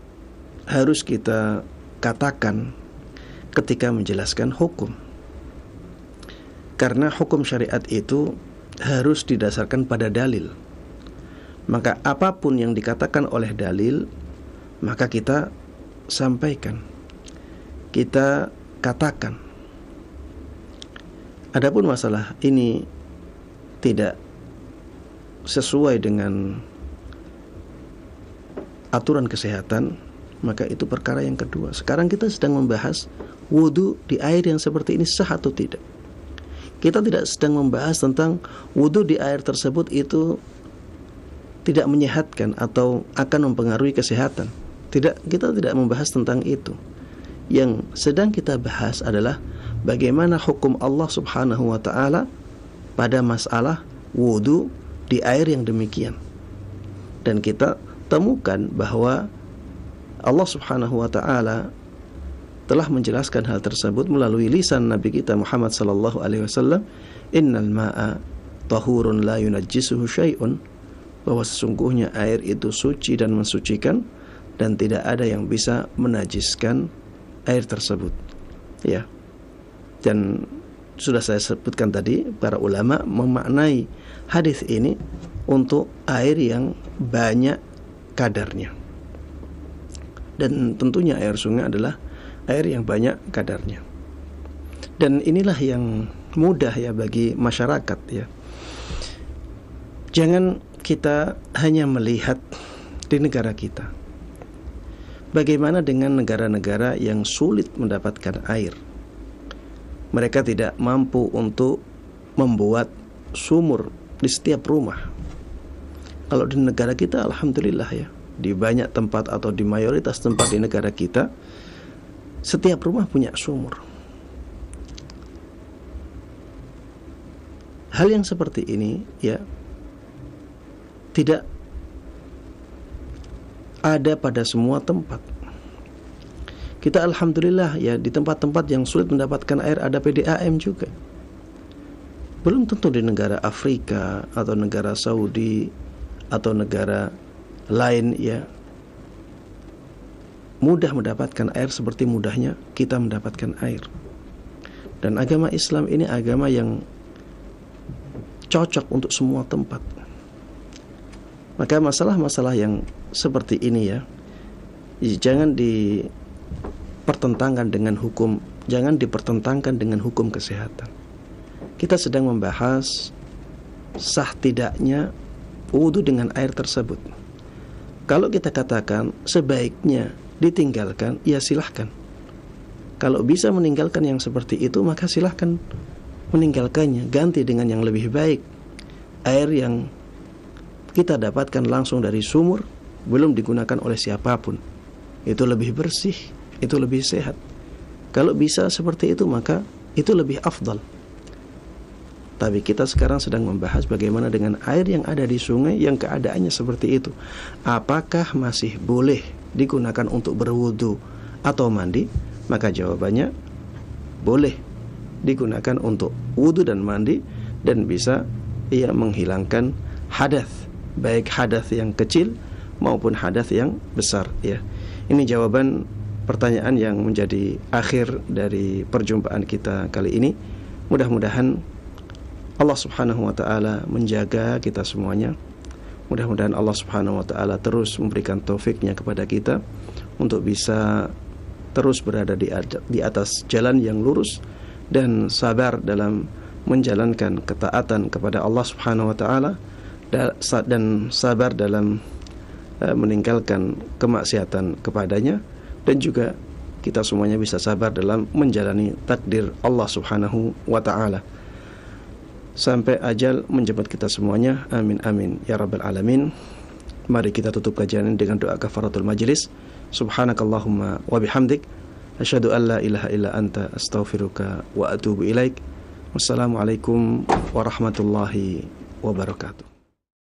harus kita katakan ketika menjelaskan hukum. Karena hukum syariat itu harus didasarkan pada dalil. Maka apapun yang dikatakan oleh dalil, maka kita sampaikan, kita katakan. Adapun masalah ini tidak sesuai dengan aturan kesehatan, maka itu perkara yang kedua. Sekarang kita sedang membahas wudu di air yang seperti ini sah atau tidak. Kita tidak sedang membahas tentang wudu di air tersebut itu tidak menyehatkan atau akan mempengaruhi kesehatan. Tidak, kita tidak membahas tentang itu. Yang sedang kita bahas adalah bagaimana hukum Allah Subhanahu wa taala pada masalah wudu di air yang demikian. Dan kita temukan bahwa Allah Subhanahu wa taala telah menjelaskan hal tersebut melalui lisan Nabi kita Muhammad sallallahu alaihi wasallam, "Innal ma'a tahurun la yunajjisuhu syai'un." Bahwa sesungguhnya air itu suci dan mensucikan dan tidak ada yang bisa menajiskan air tersebut. Ya. Dan sudah saya sebutkan tadi, para ulama memaknai hadis ini untuk air yang banyak kadarnya. Dan tentunya air sungai adalah air yang banyak kadarnya. Dan inilah yang mudah ya bagi masyarakat ya. Jangan kita hanya melihat di negara kita, bagaimana dengan negara-negara yang sulit mendapatkan air? Mereka tidak mampu untuk membuat sumur di setiap rumah. Kalau di negara kita, alhamdulillah ya, di banyak tempat atau di mayoritas tempat di negara kita, setiap rumah punya sumur. Hal yang seperti ini ya tidak ada pada semua tempat. Kita alhamdulillah ya, di tempat-tempat yang sulit mendapatkan air ada PDAM juga. Belum tentu di negara Afrika atau negara Saudi atau negara lain ya mudah mendapatkan air seperti mudahnya kita mendapatkan air. Dan agama Islam ini agama yang cocok untuk semua tempat. Maka masalah-masalah yang seperti ini ya, jangan dipertentangkan dengan hukum, jangan dipertentangkan dengan hukum kesehatan. Kita sedang membahas sah tidaknya wudu dengan air tersebut. Kalau kita katakan sebaiknya ditinggalkan, ya silahkan. Kalau bisa meninggalkan yang seperti itu, maka silahkan meninggalkannya, ganti dengan yang lebih baik. Air yang kita dapatkan langsung dari sumur, belum digunakan oleh siapapun, itu lebih bersih, itu lebih sehat. Kalau bisa seperti itu, maka itu lebih afdal. Tapi kita sekarang sedang membahas bagaimana dengan air yang ada di sungai yang keadaannya seperti itu. Apakah masih boleh digunakan untuk berwudu atau mandi? Maka jawabannya boleh digunakan untuk wudu dan mandi, dan bisa ia menghilangkan hadath, baik hadath yang kecil maupun hadath yang besar ya. Ini jawaban pertanyaan yang menjadi akhir dari perjumpaan kita kali ini. Mudah-mudahan Allah Subhanahu wa taala menjaga kita semuanya. Mudah-mudahan Allah Subhanahu wa taala terus memberikan taufiknya kepada kita untuk bisa terus berada di atas jalan yang lurus dan sabar dalam menjalankan ketaatan kepada Allah Subhanahu wa taala, dan sabar dalam meninggalkan kemaksiatan kepadanya, dan juga kita semuanya bisa sabar dalam menjalani takdir Allah Subhanahu wa taala sampai ajal menjemput kita semuanya. Amin amin ya rabbal alamin. Mari kita tutup kajian dengan doa kafaratul majlis. Subhanakallahumma wa bihamdik, asyhadu an la ilaha illa anta, astaghfiruka wa atubu ilaik. Wassalamualaikum warahmatullahi wabarakatuh.